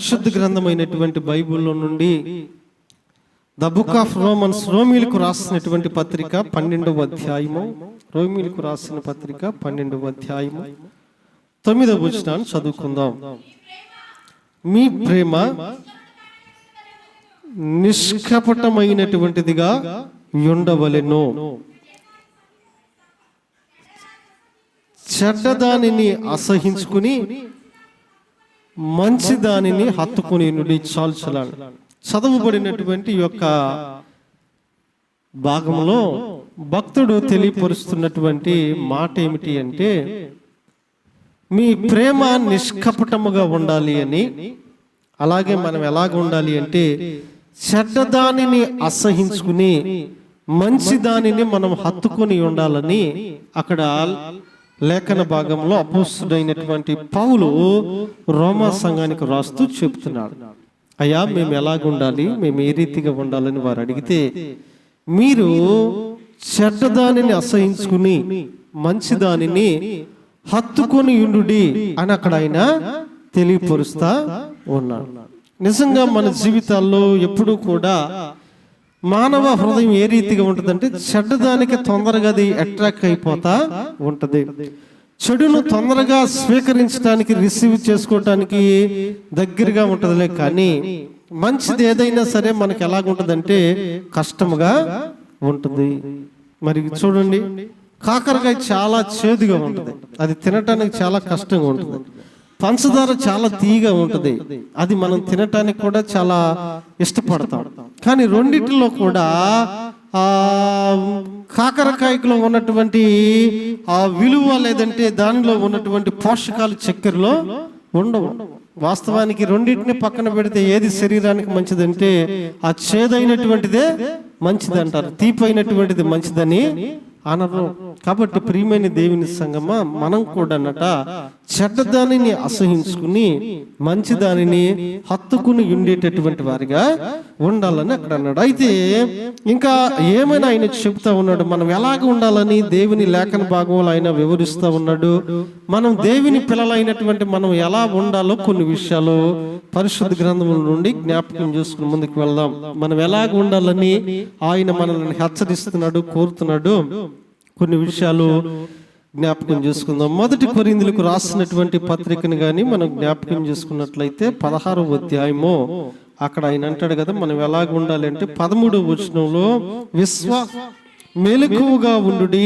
పరిశుద్ధ గ్రంథమైనటువంటి బైబిల్లో నుండి ద బుక్ ఆఫ్ రోమన్స్, రోమీలకు రాసినటువంటి పత్రిక 12వ అధ్యాయము, రోమీలకు రాసిన పత్రిక 12వ అధ్యాయము 9వ వచనాన్ని చదువుకుందాం. మీ ప్రేమ నిష్కపటమైనటువంటిదిగా ఉండవలెను, చెడ్డదానిని అసహించుకుని మంచి దానిని హత్తుకుని నుండి చాల్చలాడు. చదవబడినటువంటి యొక్క భాగంలో భక్తుడు తెలియపరుస్తున్నటువంటి మాట ఏమిటి అంటే, మీ ప్రేమ నిష్కపటముగా ఉండాలి అని, అలాగే మనం ఎలాగ ఉండాలి అంటే చెడ్డదానిని అసహించుకుని మంచి దానిని మనం హత్తుకొని ఉండాలని అక్కడ లేఖన భాగంలో అపోస్తుడైనటువంటి పౌలు రోమా సంఘానికి రాస్తూ చెబుతున్నాడు. అయ్యా, మేము ఎలాగ ఉండాలి, మేము ఏ రీతిగా ఉండాలని వారు అడిగితే, మీరు చెడ్డదానిని అసహించుకుని మంచి దానిని హత్తుకొని ఉండుడి అని అక్కడ ఆయన తెలియపరుస్తా ఉన్నాడు. నిజంగా మన జీవితాల్లో ఎప్పుడూ కూడా మానవ హృదయం ఏ రీతిగా ఉంటుందంటే చెడ్డదానికి తొందరగా అది అట్రాక్ట్ అయిపోతా ఉంటది. చెడును తొందరగా స్వీకరించడానికి, రిసీవ్ చేసుకోవటానికి దగ్గరగా ఉంటదిలే. కానీ మంచిది ఏదైనా సరే మనకి ఎలాగుంటదంటే కష్టముగా ఉంటుంది. మరి చూడండి, కాకరకాయ చాలా చేదుగా ఉంటుంది, అది తినటానికి చాలా కష్టంగా ఉంటుంది. పంచదార చాలా తీయగా ఉంటుంది, అది మనం తినటానికి కూడా చాలా ఇష్టపడతాం. కానీ రెండిటిలో కూడా కాకరకాయలో ఉన్నటువంటి ఆ విలువ లేదంటే దానిలో ఉన్నటువంటి పోషకాలు చక్కెరలో ఉండవు. వాస్తవానికి రెండింటిని పక్కన పెడితే ఏది శరీరానికి మంచిదంటే ఆ చేదైనటువంటిదే మంచిది అంటారు, తీపైనటువంటిది మంచిదని అనరు. కాబట్టి ప్రియమైన దేవుని సంగమా, మనం కూడా చెడ్డదానిని అసహించుకుని మంచి దానిని హత్తుకుని ఉండేటటువంటి వారిగా ఉండాలని అక్కడ అన్నాడు. అయితే ఇంకా ఏమైనా ఆయన చెబుతా ఉన్నాడు, మనం ఎలాగ ఉండాలని దేవుని లేఖన భాగంలో ఆయన వివరిస్తూ ఉన్నాడు. మనం దేవుని పిల్లలైనటువంటి మనం ఎలా ఉండాలో కొన్ని విషయాలు పరిశుద్ధ గ్రంథముల నుండి జ్ఞాపకం చేసుకుని ముందుకు వెళ్దాం. మనం ఎలాగ ఉండాలని ఆయన మనల్ని హెచ్చరిస్తున్నాడు, కోరుతున్నాడు. కొన్ని విషయాలు జ్ఞాపకం చేసుకుందాం. 1 కొరింథీయులకు రాసినటువంటి పత్రికను కానీ మనం జ్ఞాపకం చేసుకున్నట్లయితే 16వ అధ్యాయము అక్కడ ఆయన అంటాడు కదా, మనం ఎలాగ ఉండాలి అంటే 13వ వచనంలో మెలకువగా ఉండుడి,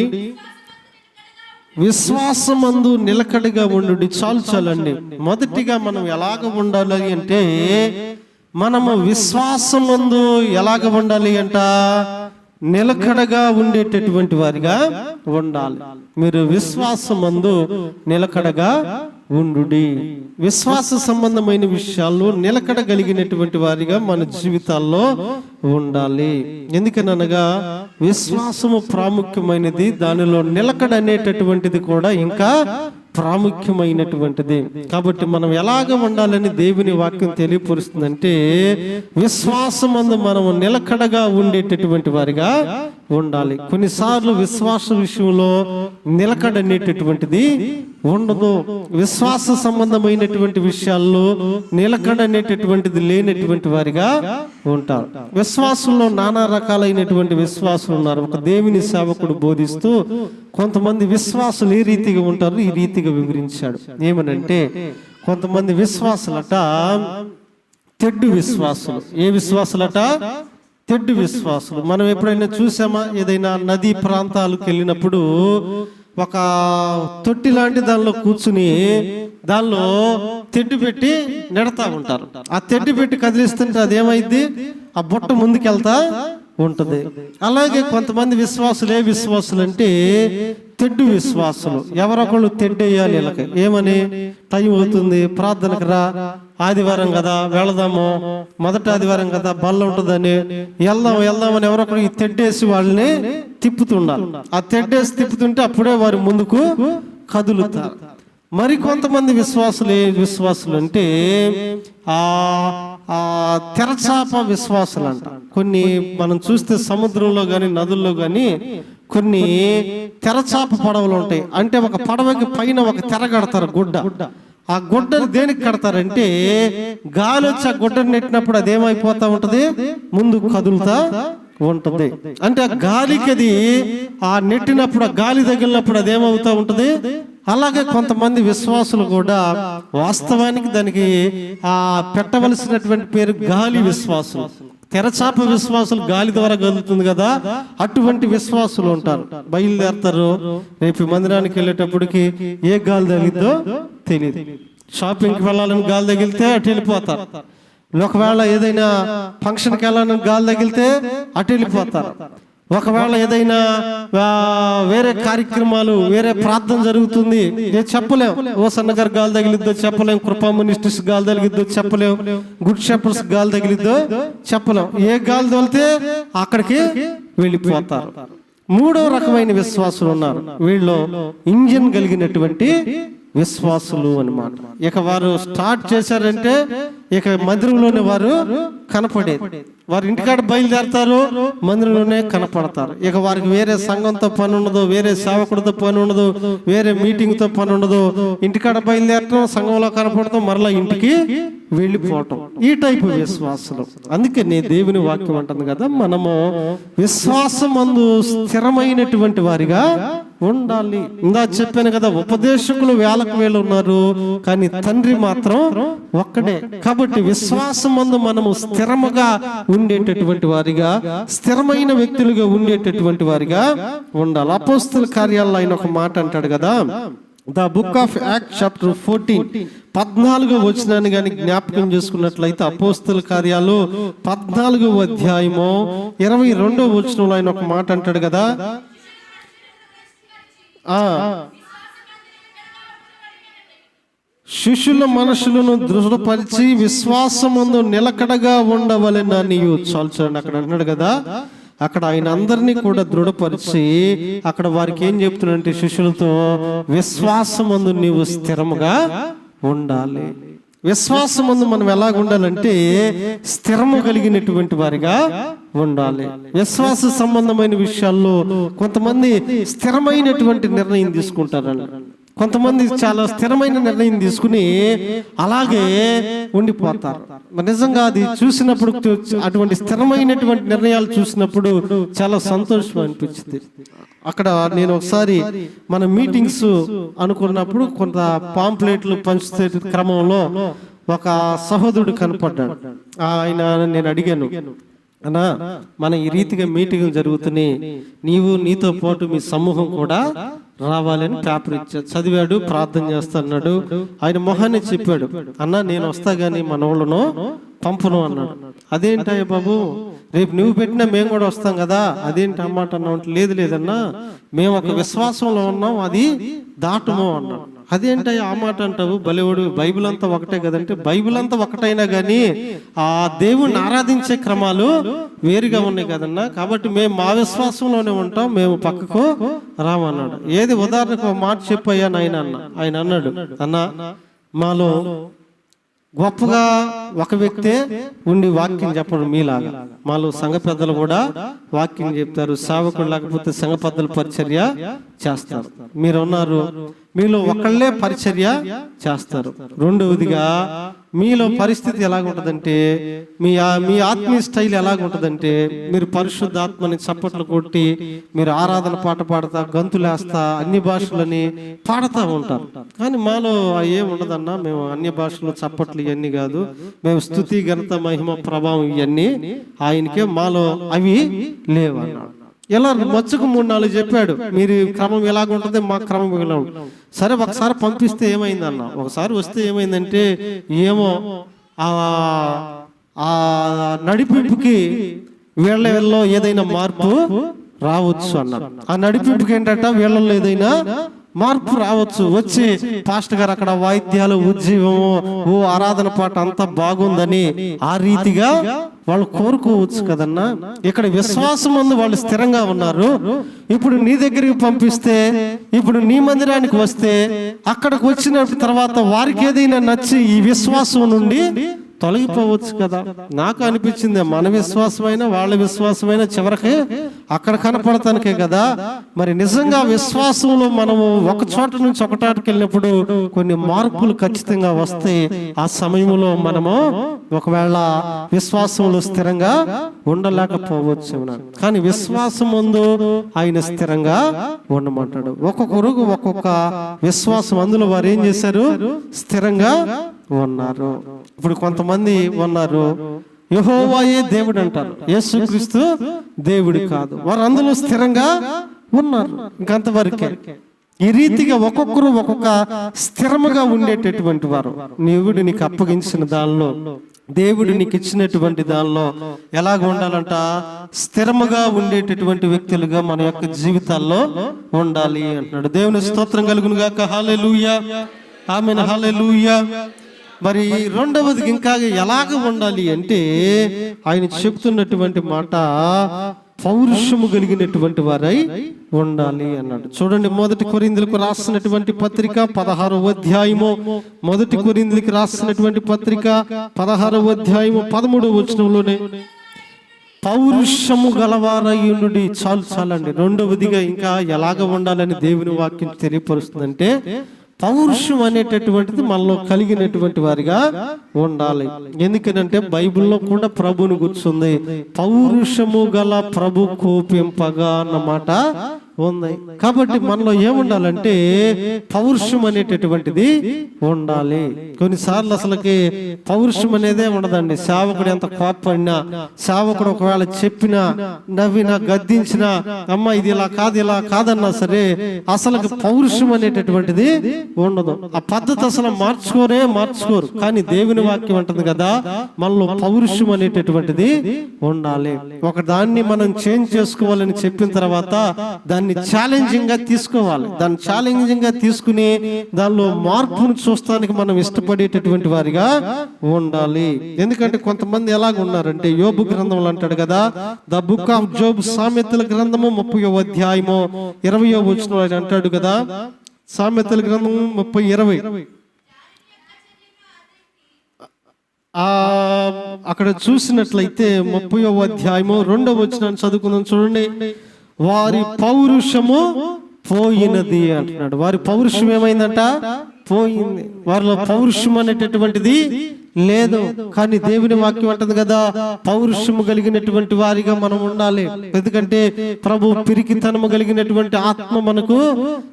విశ్వాసమందు నిలకడగా ఉండుడి. చాలండి. మొదటిగా మనం ఎలాగ ఉండాలి అంటే, మనము విశ్వాసమందు ఎలాగ ఉండాలి అంట, నిలకడగా ఉండేటటువంటి వారిగా ఉండాలి. మీరు విశ్వాసమందు నిలకడగా ఉండుడి. విశ్వాస సంబంధమైన విషయాల్లో నిలకడగలిగినటువంటి వారిగా మన జీవితాల్లో ఉండాలి. ఎందుకనగా విశ్వాసము ప్రాముఖ్యమైనది, దానిలో నిలకడ అనేటటువంటిది కూడా ఇంకా ప్రాముఖ్యమైనటువంటిది. కాబట్టి మనం ఎలాగ ఉండాలని దేవుని వాక్యం తెలియపరుస్తుందంటే, విశ్వాసమందు మనం నిలకడగా ఉండేటటువంటి వారిగా ఉండాలి. కొన్నిసార్లు విశ్వాస విషయంలో నిలకడ అనేటటువంటిది ఉండదు. విశ్వాస సంబంధమైనటువంటి విషయాల్లో నిలకడ అనేటటువంటిది లేనటువంటి వారిగా ఉంటారు. విశ్వాసంలో నానా రకాలైనటువంటి విశ్వాసులు ఉన్నారు. ఒక దేవుని సేవకుడు బోధిస్తూ కొంతమంది విశ్వాసులు ఏ రీతిగా ఉంటారు ఈ రీతిగా వివరించాడు. ఏమనంటే, కొంతమంది విశ్వాసులట తెడ్డు విశ్వాసులు. ఏ విశ్వాసులట? తెడ్డు విశ్వాసులు. మనం ఎప్పుడైనా చూసామా? ఏదైనా నదీ ప్రాంతాలకు వెళ్ళినప్పుడు ఒక తొట్టి లాంటి దానిలో కూర్చుని దానిలో తెడ్డు పెట్టి నెడతా ఉంటారు. ఆ తెడ్డు పెట్టి కదిలిస్తుంటే అదేమైంది, ఆ బుట్ట ముందుకెళ్తా ఉంటది. అలాగే కొంతమంది విశ్వాసులు ఏ విశ్వాసులు అంటే తెడ్డు విశ్వాసులు. ఎవరొకళ్ళు తెడ్డేయాలి వీళ్ళకి. ఏమని, టైం అవుతుంది, ప్రార్థనకు రా, ఆదివారం కదా వెళదాము, మొదటి ఆదివారం కదా బల్ల ఉంటుందని వెళ్దామని ఎవరొకరు ఈ తెడ్డేసి వాళ్ళని తిప్పుతుండాలి. ఆ తెడ్డేసి తిప్పుతుంటే అప్పుడే వారు ముందుకు కదులుతారు. మరి కొంతమంది విశ్వాసులు ఏ విశ్వాసులు అంటే తెరచాప విశ్వాసులు అంట. కొన్ని మనం చూస్తే సముద్రంలో కానీ నదుల్లో కానీ కొన్ని తెరచాప పడవలు ఉంటాయి. అంటే ఒక పడవకి పైన ఒక తెర కడతారు, గుడ్డ. ఆ గుడ్డను దేనికి కడతారంటే గాలి వచ్చి ఆ గుడ్డను నెట్టినప్పుడు అదేమైపోతా ఉంటది, ముందు కదులుతా ఉంటది. అంటే ఆ గాలికి అది ఆ నెట్టినప్పుడు ఆ గాలి తగిలినప్పుడు అదేమవుతా ఉంటది. అలాగే కొంతమంది విశ్వాసులు కూడా వాస్తవానికి దానికి ఆ పెట్టవలసినటువంటి పేరు గాలి విశ్వాసులు. తెరచాప విశ్వాసులు గాలి ద్వారా కదులుతుంది కదా, అటువంటి విశ్వాసులు ఉంటారు. బయలుదేరతారు, రేపు మందిరానికి వెళ్ళేటప్పటికి ఏ గాలి తగిలిద్దో తెలియదు. షాపింగ్కి వెళ్ళాలని గాలి తగిలితే అటు వెళ్ళిపోతారు. ఒకవేళ ఏదైనా ఫంక్షన్కి వెళ్ళాలని గాలి తగిలితే అటు వెళ్ళిపోతారు. ఒకవేళ ఏదైనా వేరే కార్యక్రమాలు, వేరే ప్రార్థన జరుగుతుంది, నేను చెప్పలేం. ఓ సన్నగారు గాలి తగిలిద్దో చెప్పలేం, కృపా మినిస్ట్రీస్ గాలి తగిలిద్దో చెప్పలేం, గుడ్ షెపర్డ్స్ గాలి తగిలిద్దో చెప్పలేం. ఏ గాలి తగిలితే అక్కడికి వెళ్ళిపోతారు. మూడో రకమైన విశ్వాసులు ఉన్నారు. వీళ్ళు ఇంజిన్ కలిగినటువంటి విశ్వాసులు అన్నమాట. ఇక వారు స్టార్ట్ చేశారంటే ఇక మందిరంలోనే వారు కనపడేది. వారు ఇంటికాడ బయలుదేరతారు, మందిరంలోనే కనపడతారు. ఇక వారికి వేరే సంఘంతో పని ఉండదు, వేరే సేవకుడితో పని ఉండదు, వేరే మీటింగ్తో పని ఉండదు. ఇంటికాడ బయలుదేరటం, సంఘంలో కనపడటం, మరలా ఇంటికి వెళ్ళిపోవటం. ఈ టైపు విశ్వాసులు. అందుకే నీ దేవుని వాక్యం అంటుంది కదా, మనము విశ్వాసమందు స్థిరమైనటువంటి వారిగా ఉండాలి. ఇందా చెప్పాను కదా, ఉపదేశకులు వేలకు వేలు ఉన్నారు, కానీ తండ్రి మాత్రం ఒక్కడే. కాబట్టి విశ్వాసమందు మనము స్థిరముగా ఉండేటటువంటి వారిగా, స్థిరమైన వ్యక్తులుగా ఉండేటటువంటి వారిగా ఉండాలి. అపోస్తల కార్యాల్లో ఆయన ఒక మాట అంటాడు కదా, the book of act chapter 14 14వ వచనాన్ని కానీ జ్ఞాపకం చేసుకున్నట్లయితే, అపోస్తల కార్యాలు 14వ అధ్యాయము 22వ వచనంలో ఆయన ఒక మాట అంటాడు కదా, శిష్యుల మనసులను దృఢపరిచి విశ్వాసమందు నిలకడగా ఉండవలెనని. చాలు చూడండి, అక్కడ అన్నాడు కదా, అక్కడ ఆయన అందరినీ కూడా దృఢపరిచి అక్కడ వారికి ఏం చెప్తున్నాడంటే, శిష్యులతో విశ్వాసమందు నీవు స్థిరముగా ఉండాలి. విశ్వాసమందు మనం ఎలాగ ఉండాలంటే స్థిరము కలిగినటువంటి వారిగా ఉండాలి. విశ్వాస సంబంధమైన విషయాల్లో కొంతమంది స్థిరమైనటువంటి నిర్ణయం తీసుకుంటారండి. కొంతమంది చాలా స్థిరమైన నిర్ణయం తీసుకుని అలాగే ఉండిపోతారు. నిజంగా అది చూసినప్పుడు, అటువంటి స్థిరమైనటువంటి నిర్ణయాలు చూసినప్పుడు చాలా సంతోషం అనిపించింది. అక్కడ నేను ఒకసారి మన మీటింగ్స్ అనుకున్నప్పుడు కొంత పాంప్లెట్లు పంచుతే క్రమంలో ఒక సహోదరుడు కనపడ్డాడు. ఆయన నేను అడిగాను, అన్నా మన ఈ రీతిగా మీటింగ్లు జరుగుతున్నాయి, నీవు నీతో పాటు మీ సమూహం కూడా రావాలని పేపర్ ఇచ్చాడు. చదివాడు, ప్రార్థన చేస్తా అన్నాడు. ఆయన మొహాన్ని చెప్పాడు, అన్నా నేను వస్తా గానీ మన వాళ్ళను పంపను అన్నాడు. అదేంటయ్య బాబు, రేపు నువ్వు పెట్టినా మేము కూడా వస్తాం కదా, అదేంటి అన్నమాట అన్నా. లేదు లేదన్నా, మేము ఒక విశ్వాసంలో ఉన్నాం, అది దాటము అన్నాడు. అదేంటయ్య ఆ మాట అంటావు, బలివుడు, బైబిల్ అంతా ఒకటే కదంటే, బైబిల్ అంతా ఒకటైనా కానీ ఆ దేవుణ్ణి ఆరాధించే క్రమాలు వేరుగా ఉన్నాయి కదన్నా. కాబట్టి మేము మా విశ్వాసంలోనే ఉంటాం, మేము పక్కకు రామన్నాడు. ఏది ఉదాహరణకు ఒక మాట చెప్పయ్యా నాయన అన్న. ఆయన అన్నాడు, అన్నా మాలో గొప్పగా ఒక వ్యక్తే ఉండి వాక్యం చెప్పడం మీలాగా, మాలో సంఘ పెద్దలు కూడా వాక్యం చెప్తారు, సేవకుడు లేకపోతే సంఘ పెద్దల పరిచర్య చేస్తారు. మీరు ఉన్నారు, మీలో ఒకళ్ళే పరిచర్య చేస్తారు. రెండవదిగా మీలో పరిస్థితి ఎలాగుంటుందంటే, మీ ఆత్మీయ స్టైల్ ఎలాగుంటుందంటే, మీరు పరిశుద్ధాత్మని చప్పట్లు కొట్టి మీరు ఆరాధన పాట పాడతా, గంతులేస్తా, అన్ని భాషలని పాడుతూ ఉంటారు. కానీ మాలో ఏముండదన్నా, మేము అన్య భాషలు చప్పట్లు ఇవన్నీ కాదు, మేము స్తుతి, ఘనత, మహిమ, ప్రభావం ఇవన్నీ ఆయనకే, మాలో అవి లేవన్నాడు. ఇలా మచ్చుకు 3-4 చెప్పాడు. మీరు క్రమం ఎలాగుంటుంది, మా క్రమం ఇలా ఉంటుంది. సరే ఒకసారి పంపిస్తే ఏమైందన్న, ఒకసారి వస్తే ఏమైందంటే, ఏమో ఆ నడిపింపుకి వీళ్ళలో ఏదైనా మార్పు రావచ్చు అన్నారు. ఆ నడిపింపుకి ఏంటంట, వీళ్ళలో ఏదైనా మార్పు రావచ్చు. వచ్చి పాస్టర్ గారు అక్కడ వాయిద్యాలు, ఉజ్జీవము, ఓ ఆరాధన పాట అంతా బాగుందని ఆ రీతిగా వాళ్ళు కోరుకోవచ్చు కదన్నా. ఇక్కడ విశ్వాసం ముందు వాళ్ళు స్థిరంగా ఉన్నారు. ఇప్పుడు నీ దగ్గరికి పంపిస్తే, ఇప్పుడు నీ మందిరానికి వస్తే, అక్కడికి వచ్చిన తర్వాత వారికి ఏదైనా నచ్చి ఈ విశ్వాసం నుండి తొలగిపోవచ్చు కదా. నాకు అనిపించింది మన విశ్వాసమైనా వాళ్ళ విశ్వాసమైనా చివరికి అక్కడ కనపడటానికే కదా. మరి నిజంగా విశ్వాసంలో మనము ఒక చోట నుంచి ఒక చోటకి వెళ్ళినప్పుడు కొన్ని మార్పులు ఖచ్చితంగా వస్తే ఆ సమయంలో మనము ఒకవేళ విశ్వాసంలో స్థిరంగా ఉండలేకపోవచ్చు. కానీ విశ్వాసం ముందు ఆయన స్థిరంగా ఉండమంటాడు. ఒక్కొక్కరు ఒక్కొక్క విశ్వాసం, అందులో వారు ఏం చేశారు? స్థిరంగా ఉన్నారు. ఇప్పుడు కొంతమంది ఉన్నారు యెహోవాయే దేవుడు అంటారు, యేసుక్రీస్తు దేవుడు కాదు. వారు అందులో స్థిరంగా ఉన్నారు. ఇంకంతవరకే. ఈ రీతిగా ఒక్కొక్కరు ఒక్కొక్క స్థిరముగా ఉండేటటువంటి వారు. దేవుడు నీకు అప్పగించిన దానిలో, దేవుడు నీకు ఇచ్చినటువంటి దానిలో ఎలాగ ఉండాలంట? స్థిరముగా ఉండేటటువంటి వ్యక్తులుగా మన యొక్క జీవితాల్లో ఉండాలి అంటున్నాడు. దేవుని స్తోత్రం కలుగును గాక. హల్లెలూయా, ఆమేన్, హల్లెలూయా. మరి రెండవది ఇంకా ఎలాగ ఉండాలి అంటే ఆయన చెప్తున్నటువంటి మాట పౌరుషము కలిగినటువంటి వారై ఉండాలి అన్నాడు. చూడండి, 1 కొరింథీయులకు రాసినటువంటి పత్రిక 16వ అధ్యాయము, 1 కొరింథీయులకు రాసినటువంటి పత్రిక 16వ అధ్యాయము 13వ వచనంలోనే పౌరుషము గలవారయుండుడి. చాలండి. రెండవదిగా ఇంకా ఎలాగ ఉండాలని దేవుని వాక్యం తెలియపరుస్తుందంటే పౌరుషం అనేటటువంటిది మనలో కలిగినటువంటి వారిగా ఉండాలి. ఎందుకనంటే బైబిల్లో కూడా ప్రభుని గుర్తుంది, పౌరుషము గల ప్రభు కోపింపగా అన్నమాట ఉంది. కాబట్టి మనలో ఏముండాలంటే పౌరుషం అనేటటువంటిది ఉండాలి. కొన్నిసార్లు అసలుకి పౌరుషం అనేదే ఉండదండి. సేవకుడు ఎంత కోప్పడినా, సేవకుడు ఒకవేళ చెప్పినా, నవ్వినా, గద్దించినా, అమ్మ ఇది ఇలా కాదు ఇలా కాదన్నా సరే అసలు పౌరుషం అనేటటువంటిది ఉండదు. ఆ పద్ధతి అసలు మార్చుకోరు. కానీ దేవుని వాక్యం అంటుంది కదా, మనలో పౌరుషం అనేటటువంటిది ఉండాలి. ఒక దాన్ని మనం చేంజ్ చేసుకోవాలని చెప్పిన తర్వాత దాన్ని ఛాలెంజింగ్ గా తీసుకోవాలి. దాన్ని ఛాలెంజింగ్ గా తీసుకుని దానిలో మార్పును చూస్తానికి మనం ఇష్టపడేటటువంటి వారిగా ఉండాలి. ఎందుకంటే కొంతమంది ఎలాగ ఉన్నారంటే యోబు గ్రంథంలో అంటాడు కదా, ద బుక్ ఆఫ్ జోబ్, సామెతల గ్రంథము 30వ అధ్యాయము 20వ వచనంలో ఆయన అంటాడు కదా, సామెతల గ్రంథము 30:20 అక్కడ చూసినట్లయితే 30వ అధ్యాయము 2వ వచనాన్ని చదువుకుందాం. చూడండి, వారి పౌరుషము పోయినది అంటున్నాడు. వారి పౌరుషం ఏమైందంట? పోయింది. వారిలో పౌరుషం అనేటటువంటిది లేదు. కానీ దేవుని వాక్యం అంటుంది కదా, పౌరుషము కలిగినటువంటి వారిగా మనం ఉండాలి. ఎందుకంటే ప్రభు పిరికితనము కలిగినటువంటి ఆత్మ మనకు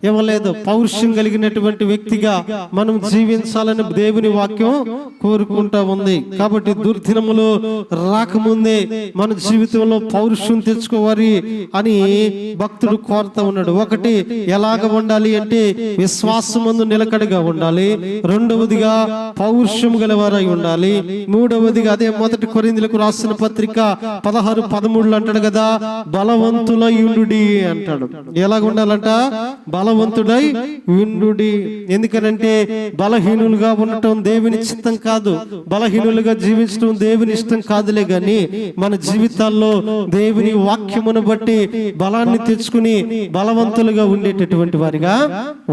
ఇవ్వలేదు. పౌరుషం కలిగినటువంటి వ్యక్తిగా మనం జీవించాలని దేవుని వాక్యం కోరుకుంటా ఉంది. కాబట్టి దుర్దినములు రాకముందే మన జీవితంలో పౌరుషం తెచ్చుకోవాలి అని భక్తుడు కోరుతా ఉన్నాడు. ఒకటి ఎలాగ ఉండాలి అంటే విశ్వాసమందు నిలకడగా ఉండాలి. రెండవదిగా పౌరుషం గలవారై ఉండాలి. మూడవదిగా అదే 1 కొరింథీయులకు రాసిన పత్రిక 16:13 అంటాడు కదా, బలవంతులై ఉండుడి అంటాడు. ఎలాగ ఉండాలంట? బలవంతుడై ఉండుడి. ఎందుకనంటే బలహీనులుగా ఉండటం దేవుని చిత్తం కాదు, బలహీనులుగా జీవించడం దేవుని ఇష్టం కాదులే. గాని మన జీవితాల్లో దేవుని వాక్యమును బట్టి బలాన్ని తెచ్చుకుని బలవంతులుగా ఉండేటటువంటి వారిగా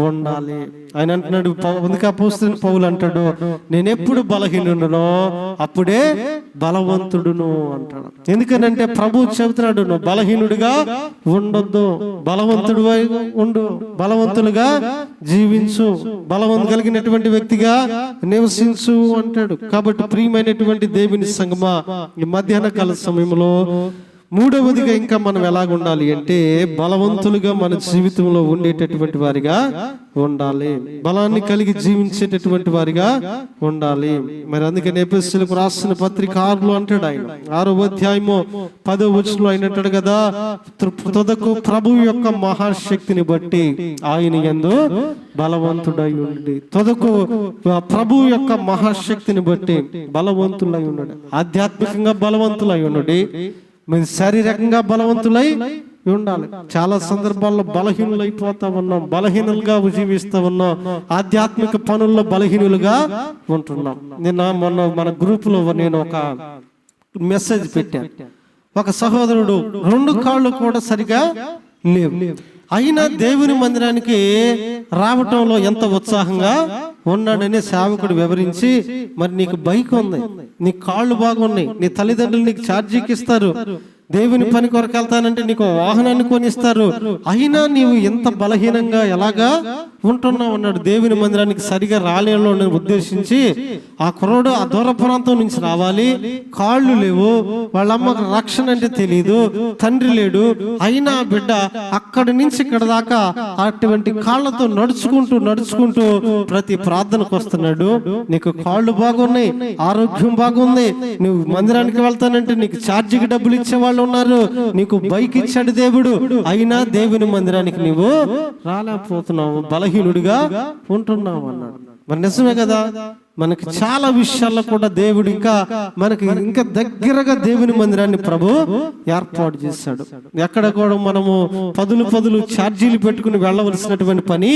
ఉండాలి. ఆయన అంటున్నాడు, అందుకే అపోస్తలుడైన పౌలు అంటాడు, నేను ఎప్పుడు బలహీనుడునో అప్పుడే బలవంతుడును అంటాడు. ఎందుకనంటే ప్రభు చెబుతున్నాడు, నువ్వు బలహీనుడిగా ఉండొద్దు, బలవంతుడు ఉండు, బలవంతులుగా జీవించు, బలవంతు కలిగినటువంటి వ్యక్తిగా నివసించు అంటాడు. కాబట్టి ప్రియమైనటువంటి దేవుని సంగమా, ఈ మధ్యాహ్న కాల సమయంలో మూడవదిగా ఇంకా మనం ఎలాగ ఉండాలి అంటే బలవంతులుగా మన జీవితంలో ఉండేటటువంటి వారిగా ఉండాలి. బలాన్ని కలిగి జీవించేటటువంటి వారిగా ఉండాలి. మరి అందుకని ఎఫెసీయులకు రాసిన పత్రిక 6లో అంటాడు ఆయన, 6వ అధ్యాయము 10వ వచనంలో ఆయన అంటాడు కదా, తుదకు ప్రభు యొక్క మహాశక్తిని బట్టి ఆయన యందు బలవంతుడై ఉండి. తుదకు ప్రభు యొక్క మహాశక్తిని బట్టి బలవంతులై ఉన్నాడు. ఆధ్యాత్మికంగా బలవంతులై ఉన్నాడు, మరి శారీరకంగా బలవంతులై ఉండాలి. చాలా సందర్భాల్లో బలహీనులైపోతా ఉన్నాం, బలహీనులుగా జీవిస్తూ ఉన్నాం, ఆధ్యాత్మిక పనుల్లో బలహీనులుగా ఉంటున్నాం. మొన్న మన గ్రూప్ లో నేను ఒక మెసేజ్ పెట్టాను. ఒక సహోదరుడు 2 కాళ్ళు కూడా సరిగా లేవు. అయినా దేవుని మందిరానికి రావటంలో ఎంత ఉత్సాహంగా ఉన్నాడని సేవకుడు వివరించి, మరి నీకు బైక్ ఉంది, నీ కాళ్ళు బాగున్నాయి, నీ తల్లిదండ్రులు నీకు ఛార్జీకి ఇస్తారు, దేవుని పని కొరకు వెళ్తానంటే నీకు వాహనాన్ని కొనిస్తారు, అయినా నీవు ఎంత బలహీనంగా ఎలాగా ఉంటున్నావు అన్నాడు. దేవుని మందిరానికి సరిగా రాలేలో ఉద్దేశించి ఆ కుర్రోడు ఆ దూర ప్రాంతం నుంచి రావాలి, కాళ్ళు లేవు, వాళ్ళ అమ్మకు రక్షణ అంటే తెలియదు, తండ్రి లేడు, అయినా బిడ్డ అక్కడి నుంచి ఇక్కడ దాకా అటువంటి కాళ్ళతో నడుచుకుంటూ ప్రతి ప్రార్థనకు వస్తున్నాడు. నీకు కాళ్ళు బాగున్నాయి, ఆరోగ్యం బాగుంది, నువ్వు మందిరానికి వెళ్తానంటే నీకు ఛార్జీకి డబ్బులు ఇచ్చేవాళ్ళు ఉన్నారు, నీకు బైక్ ఇచ్చాడు దేవుడు, అయినా దేవుని మందిరానికి నీవు రాలేకపోతున్నావు, బలహీనుడిగా ఉంటున్నావు అన్నాడు. మరి నిజమే కదా, మనకి చాలా విషయాల్లో కూడా దేవుడు ఇంకా దగ్గరగా దేవుని మందిరాన్ని ప్రభు ఏర్పాటు చేశాడు. ఎక్కడ కూడా మనము పదులు ఛార్జీలు పెట్టుకుని వెళ్ళవలసినటువంటి పని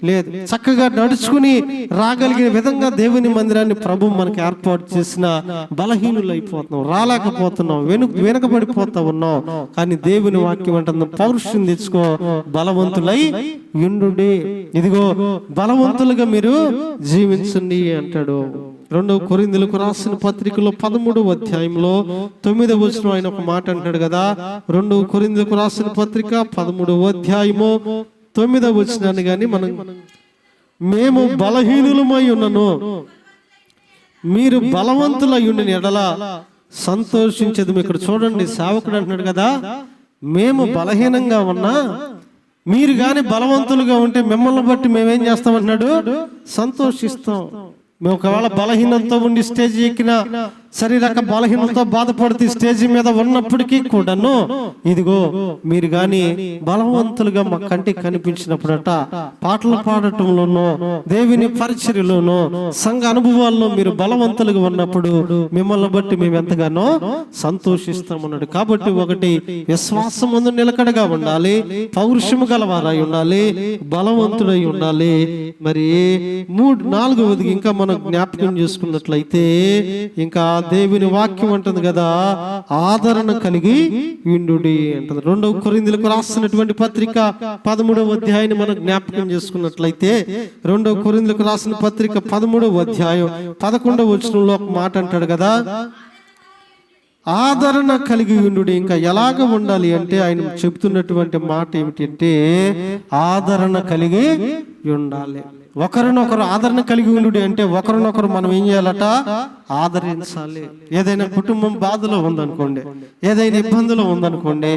లేదు, చక్కగా నడుచుకుని రాగలిగే విధంగా దేవుని మందిరాన్ని ప్రభు మనకి ఏర్పాటు చేసిన బలహీనులు అయిపోతున్నాం, రాలేకపోతున్నాం, వెనుకబడిపోతా ఉన్నాం. కానీ దేవుని వాక్యం అంటుంది, పౌరుషం తెచ్చుకో, బలవంతులై యుండుడి, ఇదిగో బలవంతులుగా మీరు జీవించండి అంటాడు. 2 కొరింథీయులకు రాసిన పత్రికలో 13వ అధ్యాయంలో 9వ వచనం ఆయన ఒక మాట అంటాడు కదా. 2 కొరింథీయులకు రాసిన పత్రిక 13వ అధ్యాయము 9వ వచనాన్ని గాని మనం, మేము బలహీనులమై ఉన్నను మీరు బలవంతులై ఉండిన ఎడల సంతోషించదు. ఇక్కడ చూడండి, సేవకుడు అంటున్నాడు కదా, మేము బలహీనంగా ఉన్నా మీరు గాని బలవంతులుగా ఉంటే మిమ్మల్ని బట్టి మేమేం చేస్తామంటున్నాడు, సంతోషిస్తాం. మేము ఒకవేళ బలహీనంతో ఉండి స్టేజ్ ఎక్కిన, శరీరక బలహీనంతో బాధపడుతూ స్టేజ్ మీద ఉన్నప్పటికీ కూడాను, ఇదిగో మీరు గాని బలవంతులుగా మా కంటికి కనిపించినప్పుడట పాటలు పాడటంలోనో దేవుని పరిచర్యలోనో సంఘ అనుభవాల్లో మీరు బలవంతులుగా ఉన్నప్పుడు మిమ్మల్ని బట్టి మేము ఎంతగానో సంతోషిస్తామన్నాడు. కాబట్టి ఒకటి, విశ్వాసం ముందు నిలకడగా ఉండాలి, పౌరుషము గలవారై ఉండాలి, బలవంతుడై ఉండాలి. మరి 4వది ఇంకా మనం జ్ఞాపకం చేసుకున్నట్లయితే, ఇంకా దేవుని వాక్యం అంటుంది కదా, ఆదరణ కలిగి ఉండుడి అంటుంది. 2 కొరింథీయులకు రాసినటువంటి పత్రిక 13వ అధ్యాయాన్ని మనం జ్ఞాపకం చేసుకున్నట్లయితే, 2 కొరింథీయులకు రాసిన పత్రిక 13వ అధ్యాయం 11వ వచనంలో ఒక మాట అంటాడు కదా, ఆదరణ కలిగి ఉండుడి. ఇంకా ఎలాగ ఉండాలి అంటే ఆయన చెబుతున్నటువంటి మాట ఏమిటంటే, ఆదరణ కలిగి ఉండాలి. ఒకరినొకరు ఆదరణ కలిగి ఉండు అంటే ఒకరినొకరు మనం ఏం చేయాలట, ఆదరించాలి. ఏదైనా కుటుంబం బాధలో ఉందనుకోండి, ఏదైనా ఇబ్బందులు ఉందనుకోండి,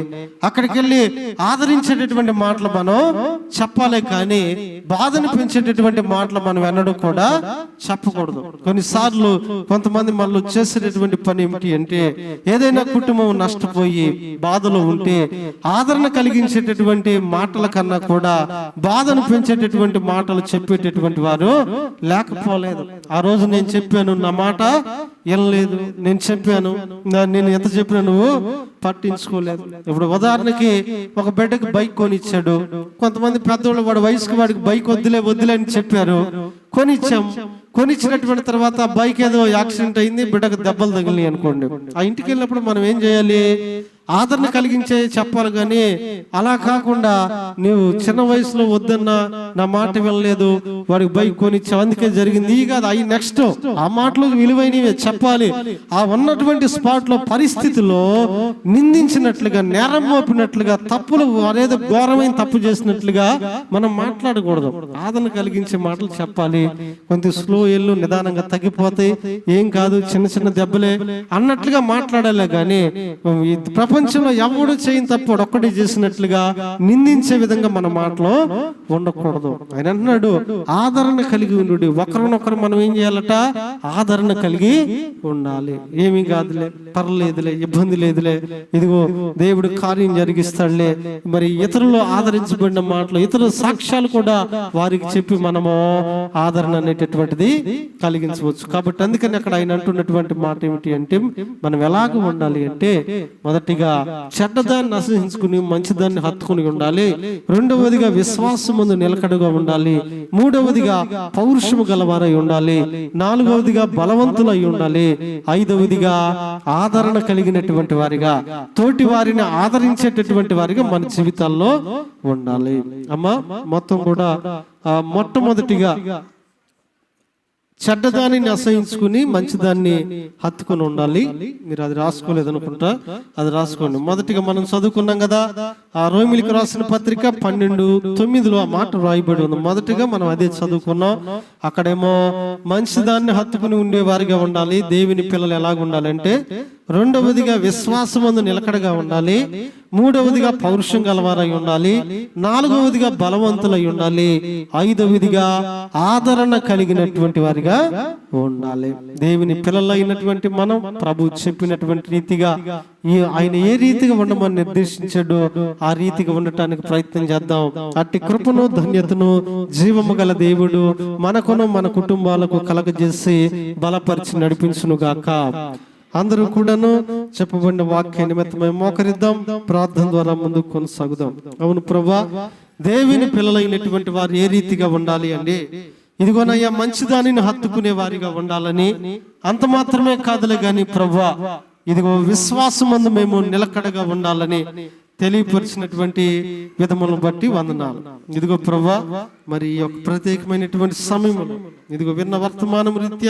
అక్కడికి వెళ్ళి ఆదరించేటటువంటి మాటలు మనం చెప్పాలి, కానీ బాధను పెంచేటటువంటి మాటలు మనం ఎన్నడూ కూడా చెప్పకూడదు. కొన్నిసార్లు కొంతమంది మనలో చేసేటటువంటి పని ఏమిటి అంటే, ఏదైనా కుటుంబం నష్టపోయి బాధలో ఉంటే ఆదరణ కలిగించేటటువంటి మాటల కన్నా కూడా బాధను పెంచేటటువంటి మాటలు చెప్పేటటువంటి వారు లేకపోలేదు. ఆ రోజు నేను చెప్పాను, నా మాట వినలేదు, నేను చెప్పాను, నేను ఎంత చెప్పినా నువ్వు పట్టించుకోలేదు. ఇప్పుడు ఉదాహరణకి ఒక బిడ్డకి బైక్ కొనిచ్చాడు, కొంతమంది పెద్దవాళ్ళు వాడి వయసుకి వాడికి బైక్ వద్దులే అని చెప్పారు, కొనిచ్చాం. కొనిచ్చినటువంటి తర్వాత బైక్ ఏదో యాక్సిడెంట్ అయింది, బిడ్డకు దెబ్బలు తగిలినాయి అనుకోండి. ఆ ఇంటికి వెళ్ళినప్పుడు మనం ఏం చేయాలి, ఆదరణ కలిగించే చెప్పాలి, కానీ అలా కాకుండా నీవు చిన్న వయసులో వద్దన్నా, నా మాట వినలేదు, వాడికి బైక్ కొనిచ్చావు అందుకే జరిగింది, ఈ కాదు అవి నెక్స్ట్ ఆ మాటలు విలువైనవే చెప్పాలి. ఆ ఉన్నటువంటి స్పాట్ లో పరిస్థితిలో నిందించినట్లుగా, నేరం మోపినట్లుగా, తప్పులు అదేదో ఘోరమైన తప్పు చేసినట్లుగా మనం మాట్లాడకూడదు. ఆదరణ కలిగించే మాటలు చెప్పాలి. కొంత స్లో ఎల్లు, నిదానంగా తగ్గిపోతాయి, ఏం కాదు, చిన్న చిన్న దెబ్బలే అన్నట్లుగా మాట్లాడాలి. కానీ ప్రపంచంలో ఎవడు చేయని తప్పు ఒక్కడే చేసినట్లుగా నిందించే విధంగా మన మాటలో ఉండకూడదు. ఆయన అంటున్నాడు, ఆదరణ కలిగి ఉండు. ఒకరినొకరు మనం ఏం చేయాలట, ఆదరణ కలిగి ఉండాలి. ఏమీ కాదులే, పర్లేదులే, ఇబ్బంది లేదులే, ఇదిగో దేవుడు కార్యం జరిగిస్తాడులే. మరి ఇతరులు ఆదరించబడిన మాటలు, ఇతరుల సాక్ష్యాలు కూడా వారికి చెప్పి మనము ఆదరణ అనేటటువంటిది కలిగించవచ్చు. కాబట్టి అందుకని అక్కడ ఆయన అంటున్నటువంటి మాట ఏమిటి అంటే, మనం ఎలాగ ఉండాలి అంటే, మొదటిగా చెడ్డదాన్ని అసహించుకుని మంచిదాన్ని హత్తుకుని ఉండాలి. రెండవదిగా విశ్వాసమందు నిలకడగా ఉండాలి. మూడవదిగా పౌరుషము గలవారై ఉండాలి. నాలుగవదిగా బలవంతులై ఉండాలి. ఐదవదిగా ఆదరణ కలిగినటువంటి వారిగా, తోటి వారిని ఆదరించేటటువంటి వారిగా మన జీవితాల్లో ఉండాలి. అమ్మా మొత్తం కూడా మొట్టమొదటిగా చెడ్డదానిని అసహించుకుని మంచిదాన్ని హత్తుకుని ఉండాలి. మీరు అది రాసుకోలేదు అనుకుంటా, అది రాసుకోండి. మొదటిగా మనం చదువుకున్నాం కదా, ఆ రోమిలికి రాసిన పత్రిక 12:9 ఆ మాట రాయబడి ఉంది. మొదటిగా మనం అదే చదువుకున్నాం. అక్కడేమో మంచిదాన్ని హత్తుకుని ఉండేవారిగా ఉండాలి. దేవుని పిల్లలు ఎలాగ ఉండాలంటే, రెండవదిగా విశ్వాసమందు నిలకడగా ఉండాలి. మూడవదిగా పౌరుషం గలవారై ఉండాలి. నాలుగవదిగా బలవంతులై ఉండాలి. ఐదవదిగా ఆదరణ కలిగినటువంటి వారిగా ఉండాలి. దేవుని పిల్లలైనటువంటి మనం ప్రభు చెప్పినటువంటి రీతిగా ఆయన ఏ రీతిగా ఉండమని నిర్దేశించాడో ఆ రీతిగా ఉండటానికి ప్రయత్నం చేద్దాం. అట్టి కృపను ధన్యతను జీవము గల దేవుడు మనకును మన కుటుంబాలకు కలగజేసి బలపరిచి నడిపించును గాక. అందరూ కూడాను చెప్పబడిన వాక్య నిమిత్తమై మోకరిద్దాం. ప్రార్థన ద్వారా ముందుకు కొనసాగుదాం. అవును ప్రభా, దేవుని పిల్లలైనటువంటి వారు ఏ రీతిగా ఉండాలి అండి? ఇదిగోనయ్యా మంచిదానిని హత్తుకునే వారిగా ఉండాలని, అంత మాత్రమే కాదులే గాని ప్రభా, ఇదిగో విశ్వాసమందు మేము నిలకడగా ఉండాలని తెలియపరిచినటువంటి విధములను బట్టి వందనాలు. ఇదిగో ప్రభా, మరి ఈ యొక్క ప్రత్యేకమైనటువంటి సమయంలో ఇదిగో విన్న వర్తమానం రీత్యా